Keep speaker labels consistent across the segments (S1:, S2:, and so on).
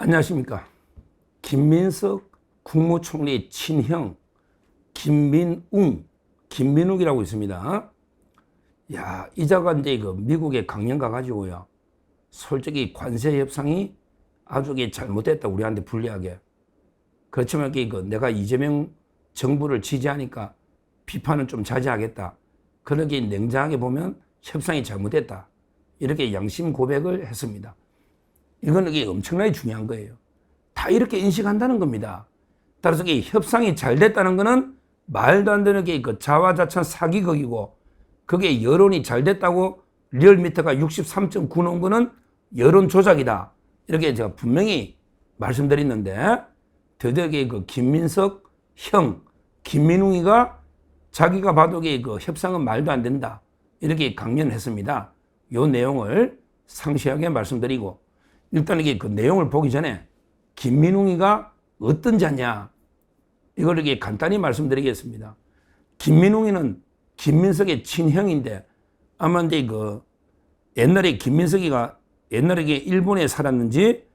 S1: 안녕하십니까. 김민석 국무총리 친형 김민웅이라고 있습니다. 야, 이자가 이제 미국에 강연 가가지고요. 솔직히 관세 협상이 아주 잘못됐다. 우리한테 불리하게. 그렇지만 내가 이재명 정부를 지지하니까 비판은 좀 자제하겠다. 그렇게 냉정하게 보면 협상이 잘못됐다. 이렇게 양심 고백을 했습니다. 이건 엄청나게 중요한 거예요. 다 이렇게 인식한다는 겁니다. 따라서 협상이 잘 됐다는 거는 말도 안 되는 자화자찬 사기극이고, 그게 여론이 잘 됐다고 리얼미터가 63.9 놓은 거는 여론 조작이다. 이렇게 제가 분명히 말씀드렸는데, 드디어 김민석 형 김민웅이가 자기가 봐도 협상은 말도 안 된다. 이렇게 강연했습니다. 이 내용을 상세하게 말씀드리고, 일단 그 내용을 보기 전에 김민웅이가 어떤 자냐, 이걸 간단히 말씀드리겠습니다. 김민웅이는 김민석의 친형인데, 아마 이제 옛날에 김민석이가 옛날에 일본에 살았는지,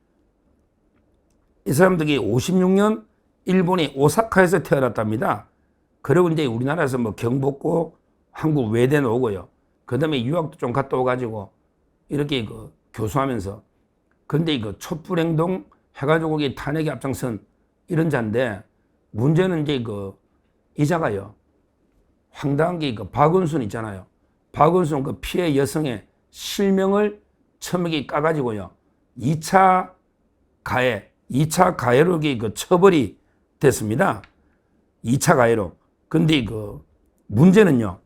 S1: 이 사람들이 56년 일본의 오사카에서 태어났답니다. 그리고 이제 우리나라에서 경복고 한국 외대 나오고요. 그 다음에 유학도 좀 갔다 오가지고 이렇게 교수하면서, 근데 촛불행동 해가지고 탄핵에 앞장선 이런 자인데, 문제는 이제 이 자가요, 황당한 게 박은순 있잖아요. 박은순 피해 여성의 실명을 처음에 까가지고요, 2차 가해로 처벌이 됐습니다. 2차 가해로. 근데 문제는요,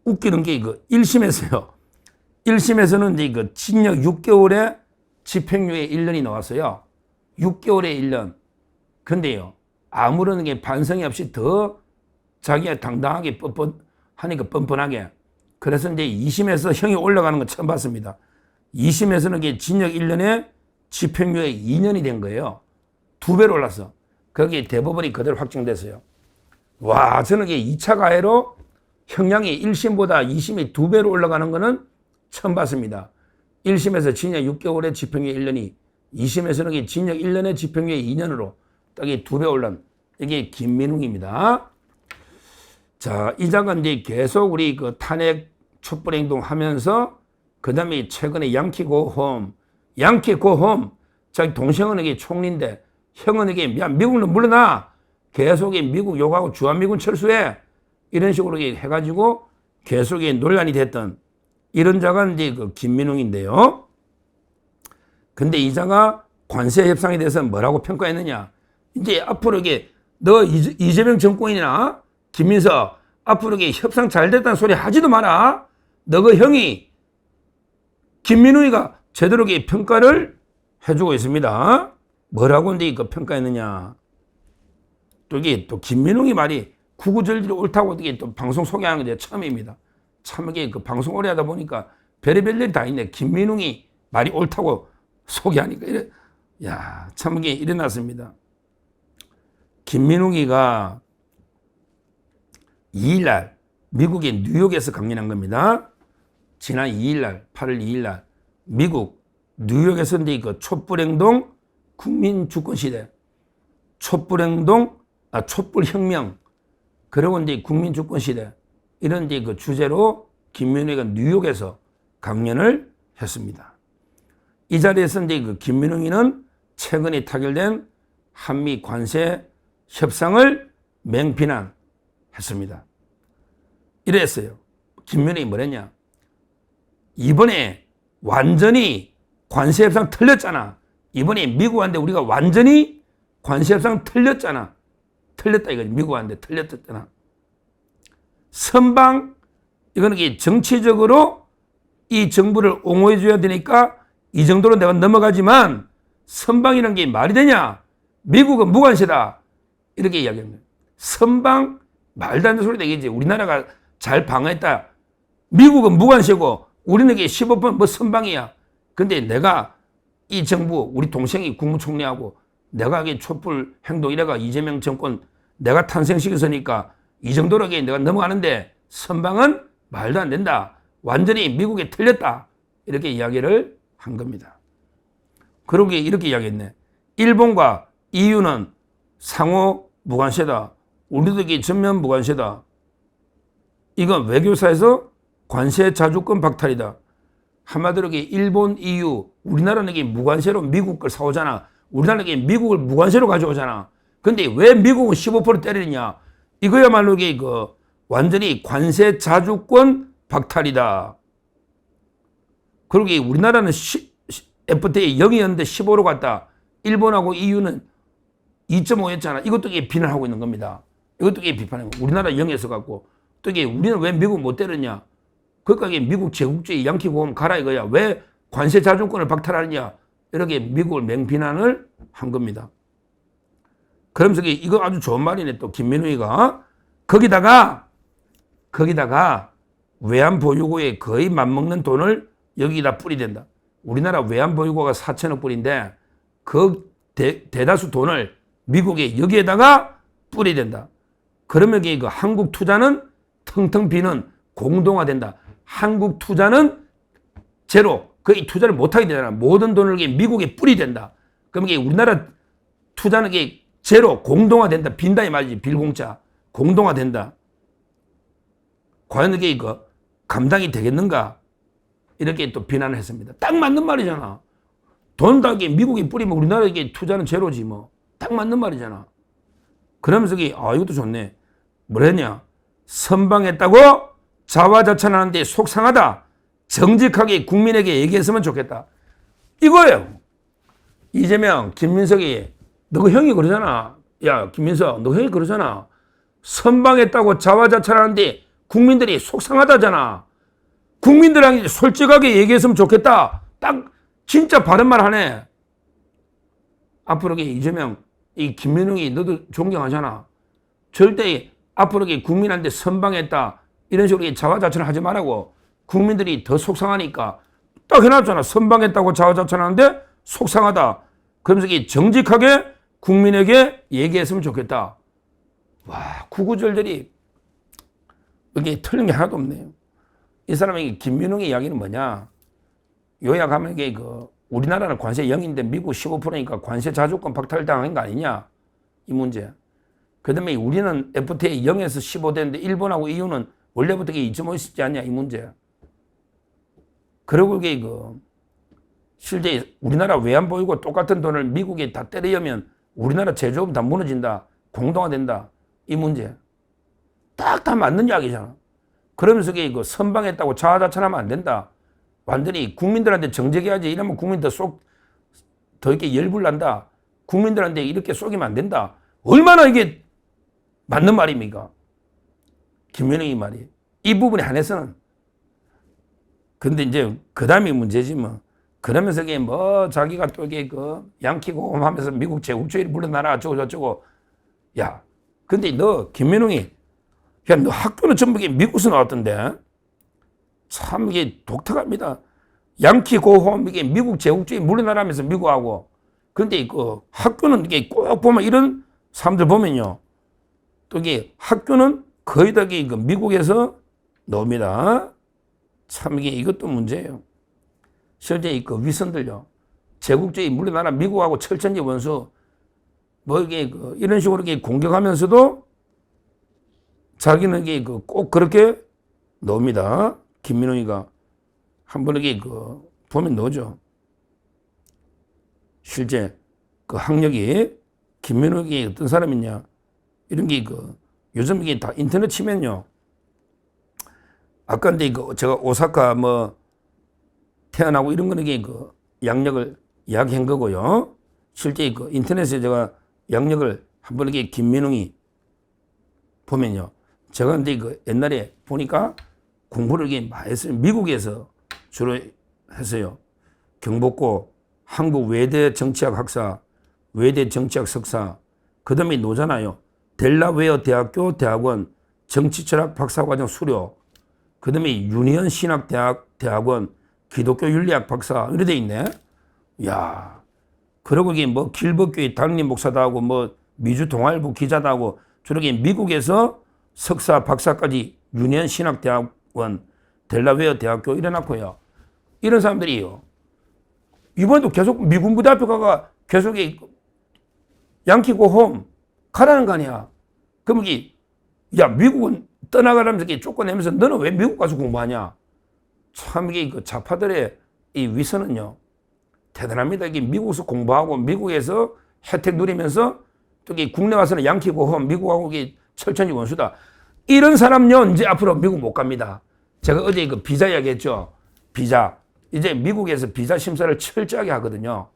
S1: 웃기는 게 1심에서요. 1심에서는 이제 징역 6개월에 집행유예 1년이 나왔어요. 6개월에 1년. 근데요, 아무런 반성이 없이 더 자기가 당당하게 하니까 뻔뻔하게. 그래서 이제 2심에서 형이 올라가는 거 처음 봤습니다. 2심에서는 징역 1년에 집행유예 2년이 된 거예요. 2배로 올랐어. 거기에 대법원이 그대로 확정됐어요. 와, 저는 2차 가해로 형량이 1심보다 2심이 2배로 올라가는 거는 처음 봤습니다. 1심에서 징역 6개월에 집행유예 1년이, 2심에서는 징역 1년에 집행유예 2년으로 딱 2배 올란, 이게 김민웅입니다. 자, 이 자가 이제 계속 우리 탄핵 촛불행동 하면서, 그 다음에 최근에 양키 고홈, 자기 동생은 총리인데, 형은 야, 미국은 물러나! 계속 미국 욕하고 주한미군 철수해! 이런 식으로 해가지고 계속 논란이 됐던 이런 자가 이제 김민웅인데요. 근데 이 자가 관세 협상에 대해서 뭐라고 평가했느냐? 이제 앞으로 너 이재명 정권이나 김민석 앞으로 협상 잘 됐다는 소리 하지도 마라. 너그 형이 김민웅이가 제대로 평가를 해주고 있습니다. 뭐라고 이제 평가했느냐? 또 김민웅이 말이 구구절절이 옳다고 또 방송 소개하는 게 처음입니다. 참 방송 오래 하다 보니까 별의별 일이 다 있네. 김민웅이 말이 옳다고 소개하니까 야, 참 일어났습니다. 김민웅이가 2일날 미국의 뉴욕에서 강연한 겁니다. 지난 2일날 8월 2일날 미국 뉴욕에서 이제 촛불행동 국민주권시대, 촛불혁명, 그리고 이제 국민주권시대, 이런 이제 주제로 김민웅이가 뉴욕에서 강연을 했습니다. 이 자리에서 이제 김민웅이는 최근에 타결된 한미 관세 협상을 맹비난했습니다. 이랬어요. 김민웅이 뭐랬냐? 이번에 완전히 관세 협상 틀렸잖아. 이번에 미국한테 우리가 완전히 관세 협상 틀렸잖아. 틀렸다 이거지. 미국한테 틀렸잖아. 선방, 이거는 정치적으로 이 정부를 옹호해 줘야 되니까 이 정도로 내가 넘어가지만, 선방이라는 게 말이 되냐? 미국은 무관세다. 이렇게 이야기합니다. 선방, 말도 안 되는 소리 되겠지. 우리나라가 잘 방어했다. 미국은 무관세고 우리는 15% 선방이야. 근데 내가 이 정부, 우리 동생이 국무총리하고 내가 촛불 행동 이래가 이재명 정권 내가 탄생시켰으니까 이 정도로 내가 넘어가는데, 선방은 말도 안 된다. 완전히 미국에 틀렸다. 이렇게 이야기를 한 겁니다. 그러게 이렇게 이야기했네. 일본과 EU는 상호 무관세다. 우리도 이게 전면 무관세다. 이건 외교사에서 관세 자주권 박탈이다. 한마디로 일본, EU, 우리나라는 이게 무관세로 미국 걸 사오잖아. 우리나라는 이게 미국을 무관세로 가져오잖아. 근데 왜 미국은 15% 때리느냐? 이거야말로 이게 완전히 관세 자주권 박탈이다. 그러게 우리나라는 FTA 0이었는데 15로 갔다. 일본하고 EU는 2.5였잖아. 이것도 이게 비난하고 있는 겁니다. 이것도 이게 비판하는 거. 우리나라 0에서 갖고 또 이게 우리는 왜 미국 못 때렸냐? 그러니까 이게 미국 제국주의 양키 고음 가라 이거야. 왜 관세 자주권을 박탈하느냐? 이렇게 미국을 맹비난을 한 겁니다. 그러면서 이거 아주 좋은 말이네. 또 김민우이가 거기다가 외환보유고에 거의 맞먹는 돈을 여기다 뿌리댄다. 우리나라 외환보유고가 4천억 불인데 그 대다수 돈을 미국에 여기에다가 뿌리댄다. 그러면 그 한국 투자는 텅텅 비는 공동화된다. 한국 투자는 제로. 거의 투자를 못하게 되잖아. 모든 돈을 미국에 뿌리댄다. 그럼 우리나라 투자는 제로, 공동화된다. 빈다 이 말이지. 빌공짜. 공동화된다. 과연 이게 감당이 되겠는가? 이렇게 또 비난을 했습니다. 딱 맞는 말이잖아. 돈 다 미국에 뿌리면 우리나라 투자는 제로지 뭐. 딱 맞는 말이잖아. 그러면서 이것도 좋네. 뭐랬냐? 선방했다고 자화자찬하는데 속상하다. 정직하게 국민에게 얘기했으면 좋겠다. 이거예요. 이재명, 김민석이 너 그 형이 그러잖아. 야, 김민석, 너 형이 그러잖아. 선방했다고 자화자찬하는데 국민들이 속상하다잖아. 국민들한테 솔직하게 얘기했으면 좋겠다. 딱 진짜 바른 말 하네. 앞으로 이재명, 이 김민웅이 너도 존경하잖아. 절대 앞으로 국민한테 선방했다. 이런 식으로 자화자찬을 하지 말라고. 국민들이 더 속상하니까 딱 해놨잖아. 선방했다고 자화자찬하는데 속상하다. 그러면서 정직하게 국민에게 얘기했으면 좋겠다. 와, 구구절절이 이게 틀린 게 하나도 없네요. 이 사람이 김민웅의 이야기는 뭐냐? 요약하면 우리나라는 관세 0인데 미국 15%니까 관세 자주권 박탈당한 거 아니냐? 이 문제. 그 다음에 우리는 FTA 0에서 15 되는데 일본하고 EU는 원래부터 2.5 있지 않냐? 이 문제. 그리고 실제 우리나라 외환 보이고 똑같은 돈을 미국에 다 때리면 우리나라 제조업 다 무너진다. 공동화된다. 이 문제. 딱 다 맞는 이야기잖아. 그러면서 선방했다고 자화자찬하면 안 된다. 완전히 국민들한테 정책해야지. 이러면 국민들 더 이렇게 열불난다. 국민들한테 이렇게 쏘기면 안 된다. 얼마나 이게 맞는 말입니까? 김민웅이 말이. 이 부분에 한해서는. 근데 이제 그 다음이 문제지 뭐. 그러면서 자기가 또 양키고 하면서 미국 제국주의를 물러나라 어쩌고. 야, 근데 너 김민웅이 야, 너 학교는 전부 미국에서 나왔던데? 참 이게 독특합니다. 양키 고홈 이게 미국 제국주의 물러나라면서 미국하고. 그런데 학교는 이게 꼭 보면 이런 사람들 보면요. 또 학교는 거의 다 미국에서 나옵니다. 참 이것도 문제예요. 실제 위선들요. 제국주의 물러나라 미국하고 철천지 원수 뭐 이런 식으로 공격하면서도 자기는 꼭 그렇게 나옵니다. 김민웅이가 한번 보면 나오죠. 실제 학력이 김민웅이 어떤 사람이냐 이런 요즘 다 인터넷 치면요. 아까 근데 제가 오사카 태어나고 이런 거는 양력을 이야기한 거고요. 실제 인터넷에 제가 양력을 한번 김민웅이 보면요. 제가 근데 옛날에 보니까 공부를 많이 했어요. 미국에서 주로 했어요. 경복고 한국 외대 정치학 학사, 외대 정치학 석사, 그 다음에 노잖아요. 델라웨어 대학교 대학원 정치철학 박사과정 수료, 그 다음에 유니언 신학대학원 기독교 윤리학 박사, 이렇게 돼 있네. 야, 그리고 길법교회 당림 목사도 하고, 미주 동아일보 기자도 하고, 저렇게 미국에서 석사, 박사까지 유니언 신학대학원, 델라웨어 대학교 이래놨고요. 이런 사람들이요. 이번에도 계속 미군 부대 앞에 가가 계속 양키고 홈 가라는 거 아니야. 그럼 야, 미국은 떠나가라면서 쫓겨내면서 너는 왜 미국 가서 공부하냐? 참 이게 그 좌파들의 이 위선은요, 대단합니다. 이게 미국에서 공부하고 미국에서 혜택 누리면서 또 국내 와서는 양키고 홈, 미국하고 철천지 원수다. 이런 사람요, 이제 앞으로 미국 못 갑니다. 제가 어제 그 비자 이야기했죠. 비자. 이제 미국에서 비자 심사를 철저하게 하거든요.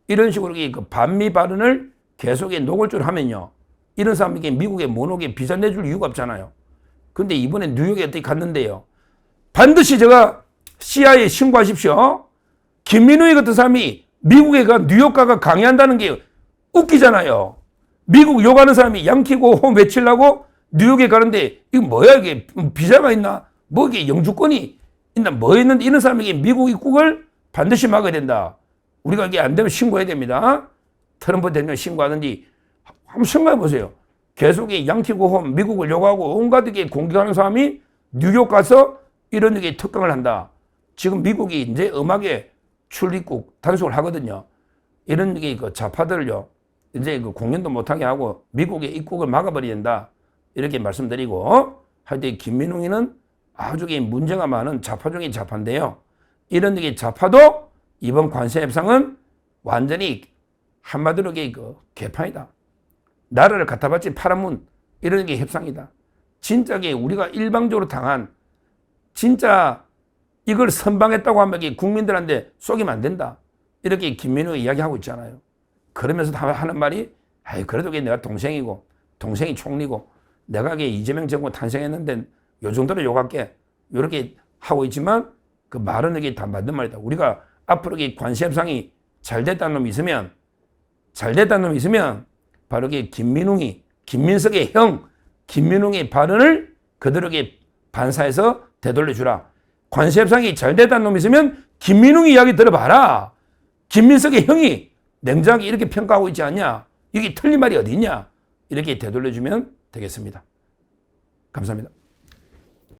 S1: 이런 식으로 그 반미 발언을 계속 노골적으로 하면요. 이런 사람에게 미국에 못 오게 비자 내줄 이유가 없잖아요. 근데 이번에 뉴욕에 어떻게 갔는데요. 반드시 제가 CIA에 신고하십시오. 김민우이 같은 사람이 미국에 가 뉴욕 가가 강의한다는 게 웃기잖아요. 미국 욕하는 사람이 양키고 홈 외치려고 뉴욕에 가는데 이거 뭐야 이게 비자가 있나? 뭐 이게 영주권이 있나? 뭐 있는데 이런 사람에게 미국 입국을 반드시 막아야 된다. 우리가 이게 안 되면 신고해야 됩니다. 트럼프 대통령 신고하든지 한번 생각해 보세요. 계속 양키고 홈 미국을 욕하고 온갖 게 공격하는 사람이 뉴욕 가서 이런 게 특강을 한다. 지금 미국이 이제 음악에 출입국 단속을 하거든요. 이런 그 좌파들을요. 이제 그 공연도 못하게 하고 미국의 입국을 막아버린다. 이렇게 말씀드리고 하여튼 김민웅이는 아주 문제가 많은 좌파 중에 좌파인데요. 이런 게 좌파도 이번 관세 협상은 완전히 한마디로 그 개판이다. 나라를 갖다 바친 파란문 이런 게 협상이다. 진짜 우리가 일방적으로 당한 진짜 이걸 선방했다고 하면 국민들한테 속이면 안 된다. 이렇게 김민우가 이야기하고 있잖아요. 그러면서 하는 말이 그래도 내가 동생이고 동생이 총리고 내가 이재명 정부 탄생했는데 요 정도로 욕할게. 이렇게 하고 있지만 그 말은 이게 다 맞는 말이다. 우리가 앞으로 관세 협상이 잘 됐다는 놈이 있으면 바로 김민웅이 김민석의 형 김민웅의 발언을 그대로 반사해서 되돌려주라. 관세 협상이 잘 됐다는 놈이 있으면 김민웅이 이야기 들어봐라. 김민석의 형이 냉정하게 이렇게 평가하고 있지 않냐? 이게 틀린 말이 어디 있냐? 이렇게 되돌려주면 되겠습니다. 감사합니다.